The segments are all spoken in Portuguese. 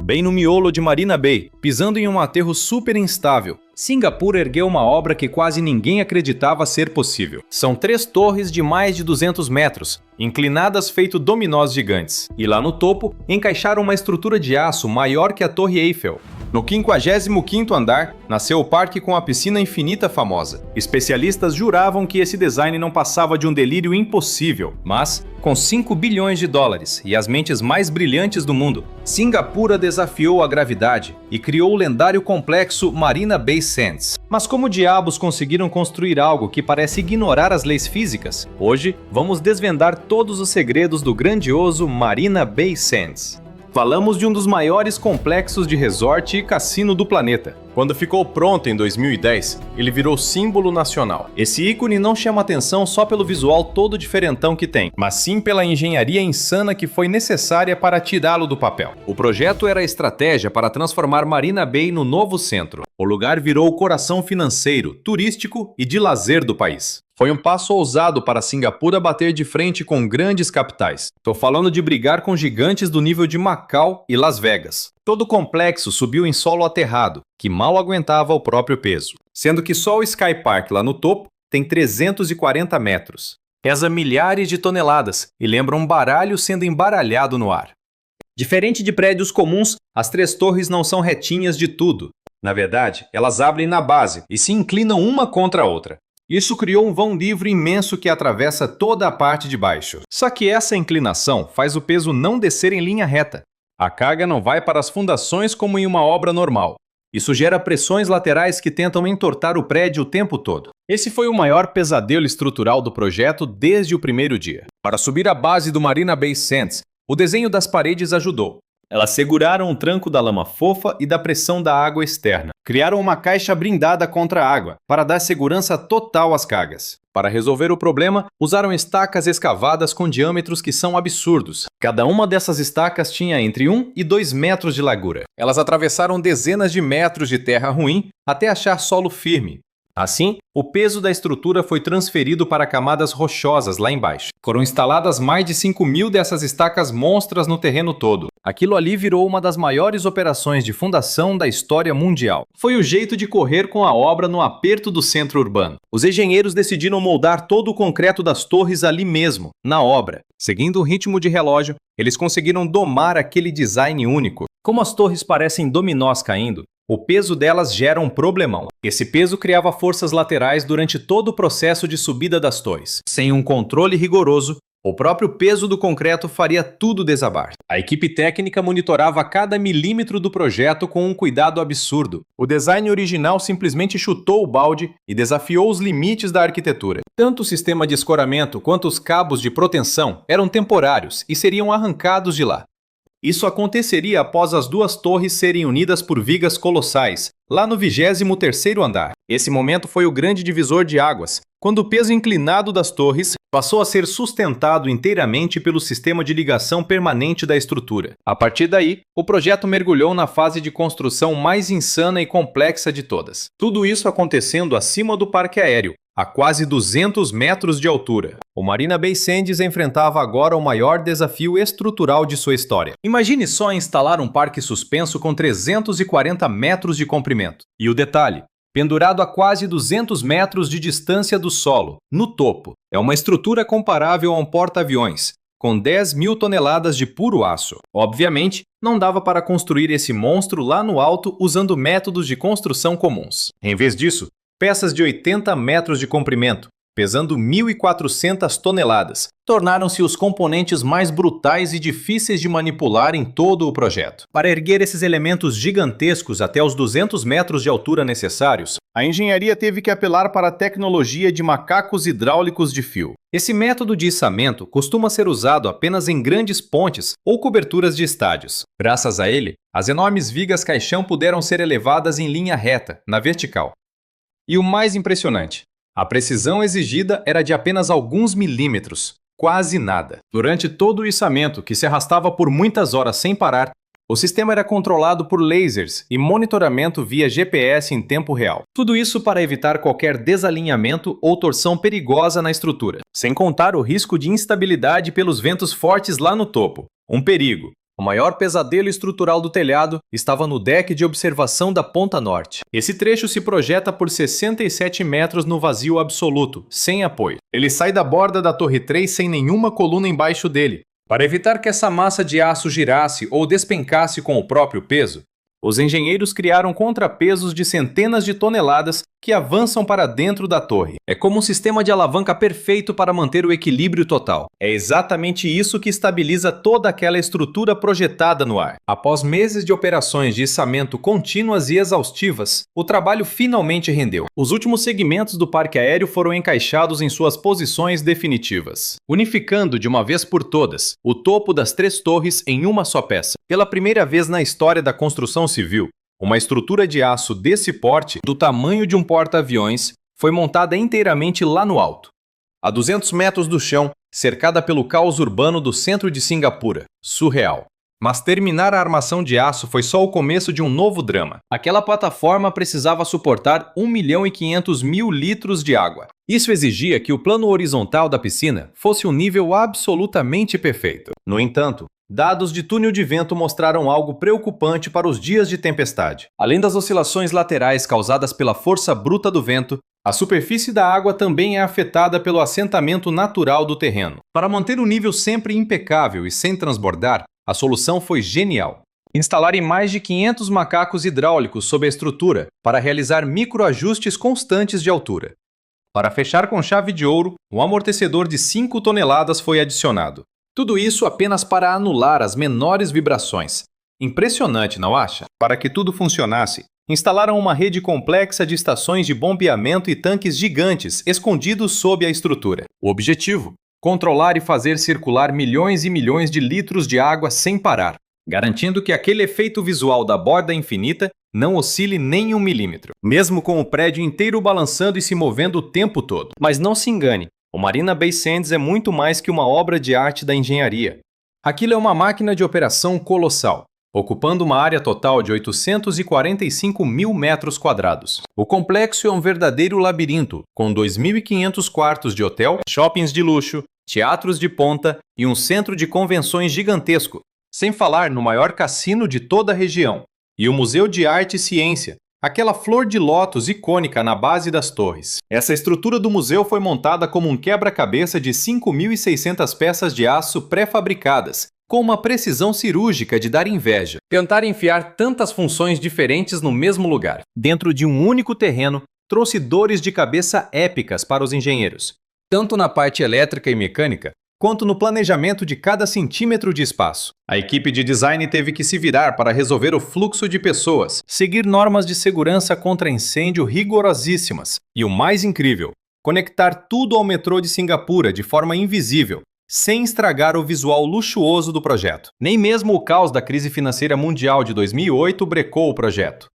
bem no miolo de Marina Bay, pisando em um aterro super instável. Singapura ergueu uma obra que quase ninguém acreditava ser possível. São 3 torres de mais de 200 metros, inclinadas feito dominós gigantes. E lá no topo, encaixaram uma estrutura de aço maior que a Torre Eiffel. No 55º andar, nasceu o parque com a piscina infinita famosa. Especialistas juravam que esse design não passava de um delírio impossível, mas, com 5 bilhões de dólares e as mentes mais brilhantes do mundo, Singapura desafiou a gravidade e criou o lendário complexo Marina Bay Sands. Mas como diabos conseguiram construir algo que parece ignorar as leis físicas? Hoje, vamos desvendar todos os segredos do grandioso Marina Bay Sands. Falamos de um dos maiores complexos de resort e cassino do planeta. Quando ficou pronto em 2010, ele virou símbolo nacional. Esse ícone não chama atenção só pelo visual todo diferentão que tem, mas sim pela engenharia insana que foi necessária para tirá-lo do papel. O projeto era a estratégia para transformar Marina Bay no novo centro. O lugar virou o coração financeiro, turístico e de lazer do país. Foi um passo ousado para Singapura bater de frente com grandes capitais. Tô falando de brigar com gigantes do nível de Macau e Las Vegas. Todo o complexo subiu em solo aterrado, que mal aguentava o próprio peso. Sendo que só o Sky Park lá no topo tem 340 metros. Pesa milhares de toneladas e lembra um baralho sendo embaralhado no ar. Diferente de prédios comuns, as 3 torres não são retinhas de tudo. Na verdade, elas abrem na base e se inclinam uma contra a outra. Isso criou um vão livre imenso que atravessa toda a parte de baixo. Só que essa inclinação faz o peso não descer em linha reta. A carga não vai para as fundações como em uma obra normal. Isso gera pressões laterais que tentam entortar o prédio o tempo todo. Esse foi o maior pesadelo estrutural do projeto desde o primeiro dia. Para subir a base do Marina Bay Sands, o desenho das paredes ajudou. Elas seguraram o tranco da lama fofa e da pressão da água externa. Criaram uma caixa blindada contra a água, para dar segurança total às cargas. Para resolver o problema, usaram estacas escavadas com diâmetros que são absurdos. Cada uma dessas estacas tinha entre 1 e 2 metros de largura. Elas atravessaram dezenas de metros de terra ruim até achar solo firme. Assim, o peso da estrutura foi transferido para camadas rochosas lá embaixo. Foram instaladas mais de 5.000 dessas estacas monstras no terreno todo. Aquilo ali virou uma das maiores operações de fundação da história mundial. Foi o jeito de correr com a obra no aperto do centro urbano. Os engenheiros decidiram moldar todo o concreto das torres ali mesmo, na obra. Seguindo o ritmo de relógio, eles conseguiram domar aquele design único. Como as torres parecem dominós caindo, o peso delas gera um problemão. Esse peso criava forças laterais durante todo o processo de subida das torres. Sem um controle rigoroso, o próprio peso do concreto faria tudo desabar. A equipe técnica monitorava cada milímetro do projeto com um cuidado absurdo. O design original simplesmente chutou o balde e desafiou os limites da arquitetura. Tanto o sistema de escoramento quanto os cabos de proteção eram temporários e seriam arrancados de lá. Isso aconteceria após as 2 torres serem unidas por vigas colossais, lá no 23º andar. Esse momento foi o grande divisor de águas, quando o peso inclinado das torres passou a ser sustentado inteiramente pelo sistema de ligação permanente da estrutura. A partir daí, o projeto mergulhou na fase de construção mais insana e complexa de todas. Tudo isso acontecendo acima do parque aéreo, a quase 200 metros de altura. O Marina Bay Sands enfrentava agora o maior desafio estrutural de sua história. Imagine só instalar um parque suspenso com 340 metros de comprimento. E o detalhe, pendurado a quase 200 metros de distância do solo, no topo. É uma estrutura comparável a um porta-aviões, com 10.000 toneladas de puro aço. Obviamente, não dava para construir esse monstro lá no alto usando métodos de construção comuns. Em vez disso, peças de 80 metros de comprimento, pesando 1.400 toneladas, tornaram-se os componentes mais brutais e difíceis de manipular em todo o projeto. Para erguer esses elementos gigantescos até os 200 metros de altura necessários, a engenharia teve que apelar para a tecnologia de macacos hidráulicos de fio. Esse método de içamento costuma ser usado apenas em grandes pontes ou coberturas de estádios. Graças a ele, as enormes vigas caixão puderam ser elevadas em linha reta, na vertical. E o mais impressionante, a precisão exigida era de apenas alguns milímetros, quase nada. Durante todo o içamento, que se arrastava por muitas horas sem parar, o sistema era controlado por lasers e monitoramento via GPS em tempo real. Tudo isso para evitar qualquer desalinhamento ou torção perigosa na estrutura, sem contar o risco de instabilidade pelos ventos fortes lá no topo. Um perigo. O maior pesadelo estrutural do telhado estava no deck de observação da ponta norte. Esse trecho se projeta por 67 metros no vazio absoluto, sem apoio. Ele sai da borda da Torre 3 sem nenhuma coluna embaixo dele. Para evitar que essa massa de aço girasse ou despencasse com o próprio peso, os engenheiros criaram contrapesos de centenas de toneladas que avançam para dentro da torre. É como um sistema de alavanca perfeito para manter o equilíbrio total. É exatamente isso que estabiliza toda aquela estrutura projetada no ar. Após meses de operações de içamento contínuas e exaustivas, o trabalho finalmente rendeu. Os últimos segmentos do parque aéreo foram encaixados em suas posições definitivas, unificando de uma vez por todas o topo das 3 torres em uma só peça. Pela primeira vez na história da construção civil, uma estrutura de aço desse porte, do tamanho de um porta-aviões, foi montada inteiramente lá no alto, a 200 metros do chão, cercada pelo caos urbano do centro de Singapura. Surreal. Mas terminar a armação de aço foi só o começo de um novo drama. Aquela plataforma precisava suportar 1.500.000 litros de água. Isso exigia que o plano horizontal da piscina fosse um nível absolutamente perfeito. No entanto, dados de túnel de vento mostraram algo preocupante para os dias de tempestade. Além das oscilações laterais causadas pela força bruta do vento, a superfície da água também é afetada pelo assentamento natural do terreno. Para manter o nível sempre impecável e sem transbordar, a solução foi genial. Instalarem mais de 500 macacos hidráulicos sob a estrutura para realizar microajustes constantes de altura. Para fechar com chave de ouro, um amortecedor de 5 toneladas foi adicionado. Tudo isso apenas para anular as menores vibrações. Impressionante, não acha? Para que tudo funcionasse, instalaram uma rede complexa de estações de bombeamento e tanques gigantes escondidos sob a estrutura. O objetivo? Controlar e fazer circular milhões e milhões de litros de água sem parar, garantindo que aquele efeito visual da borda infinita não oscile nem 1 milímetro, mesmo com o prédio inteiro balançando e se movendo o tempo todo. Mas não se engane, o Marina Bay Sands é muito mais que uma obra de arte da engenharia. Aquilo é uma máquina de operação colossal, ocupando uma área total de 845 mil metros quadrados. O complexo é um verdadeiro labirinto, com 2.500 quartos de hotel, shoppings de luxo, teatros de ponta e um centro de convenções gigantesco, sem falar no maior cassino de toda a região, e o Museu de Arte e Ciência, aquela flor de lótus icônica na base das torres. Essa estrutura do museu foi montada como um quebra-cabeça de 5.600 peças de aço pré-fabricadas, com uma precisão cirúrgica de dar inveja. Tentar enfiar tantas funções diferentes no mesmo lugar, dentro de um único terreno, trouxe dores de cabeça épicas para os engenheiros, tanto na parte elétrica e mecânica, quanto no planejamento de cada centímetro de espaço. A equipe de design teve que se virar para resolver o fluxo de pessoas, seguir normas de segurança contra incêndio rigorosíssimas e, o mais incrível, conectar tudo ao metrô de Singapura de forma invisível, sem estragar o visual luxuoso do projeto. Nem mesmo o caos da crise financeira mundial de 2008 brecou o projeto.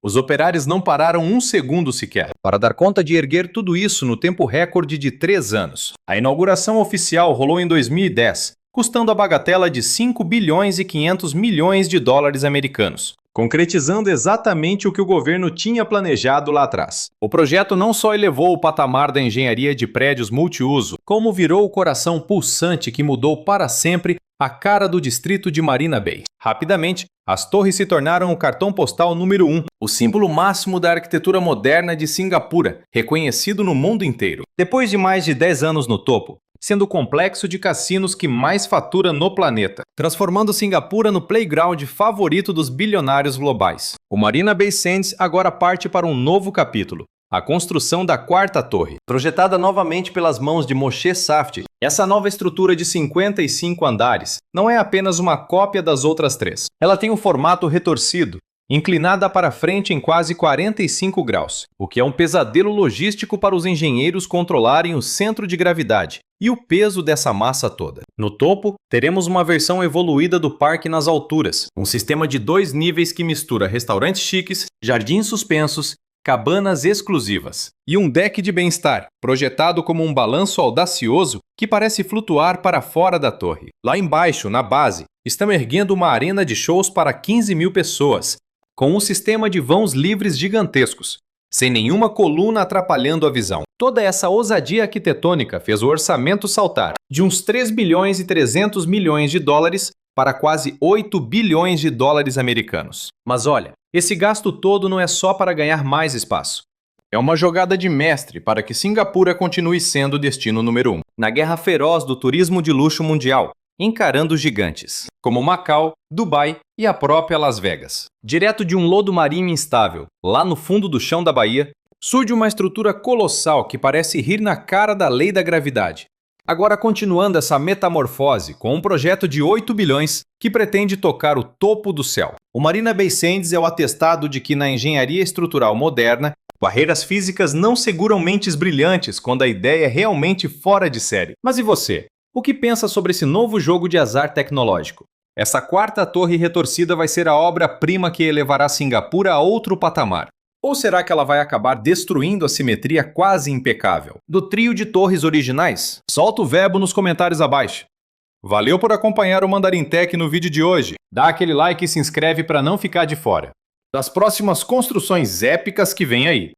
Os operários não pararam um segundo sequer para dar conta de erguer tudo isso no tempo recorde de 3 anos. A inauguração oficial rolou em 2010, custando a bagatela de 5 bilhões e 500 milhões de dólares americanos, concretizando exatamente o que o governo tinha planejado lá atrás. O projeto não só elevou o patamar da engenharia de prédios multiuso, como virou o coração pulsante que mudou para sempre a cara do distrito de Marina Bay. Rapidamente, as torres se tornaram o cartão postal número 1, o símbolo máximo da arquitetura moderna de Singapura, reconhecido no mundo inteiro. Depois de mais de 10 anos no topo, sendo o complexo de cassinos que mais fatura no planeta, transformando Singapura no playground favorito dos bilionários globais. O Marina Bay Sands agora parte para um novo capítulo, a construção da 4ª torre. Projetada novamente pelas mãos de Moshe Safdie, essa nova estrutura de 55 andares não é apenas uma cópia das outras 3. Ela tem um formato retorcido, inclinada para frente em quase 45 graus, o que é um pesadelo logístico para os engenheiros controlarem o centro de gravidade e o peso dessa massa toda. No topo, teremos uma versão evoluída do parque nas alturas, um sistema de 2 níveis que mistura restaurantes chiques, jardins suspensos, cabanas exclusivas e um deck de bem-estar, projetado como um balanço audacioso que parece flutuar para fora da torre. Lá embaixo, na base, estão erguendo uma arena de shows para 15 mil pessoas, com um sistema de vãos livres gigantescos, sem nenhuma coluna atrapalhando a visão. Toda essa ousadia arquitetônica fez o orçamento saltar de uns 3 bilhões e 300 milhões de dólares para quase 8 bilhões de dólares americanos. Mas olha, esse gasto todo não é só para ganhar mais espaço. É uma jogada de mestre para que Singapura continue sendo o destino número 1 na guerra feroz do turismo de luxo mundial, encarando gigantes, como Macau, Dubai e a própria Las Vegas. Direto de um lodo marinho instável, lá no fundo do chão da Bahia, surge uma estrutura colossal que parece rir na cara da lei da gravidade. Agora continuando essa metamorfose com um projeto de 8 bilhões que pretende tocar o topo do céu. O Marina Bay Sands é o atestado de que na engenharia estrutural moderna, barreiras físicas não seguram mentes brilhantes quando a ideia é realmente fora de série. Mas e você? O que pensa sobre esse novo jogo de azar tecnológico? Essa quarta torre retorcida vai ser a obra-prima que elevará Singapura a outro patamar. Ou será que ela vai acabar destruindo a simetria quase impecável do trio de torres originais? Solta o verbo nos comentários abaixo. Valeu por acompanhar o Mandarim Tech no vídeo de hoje. Dá aquele like e se inscreve para não ficar de fora das próximas construções épicas que vem aí.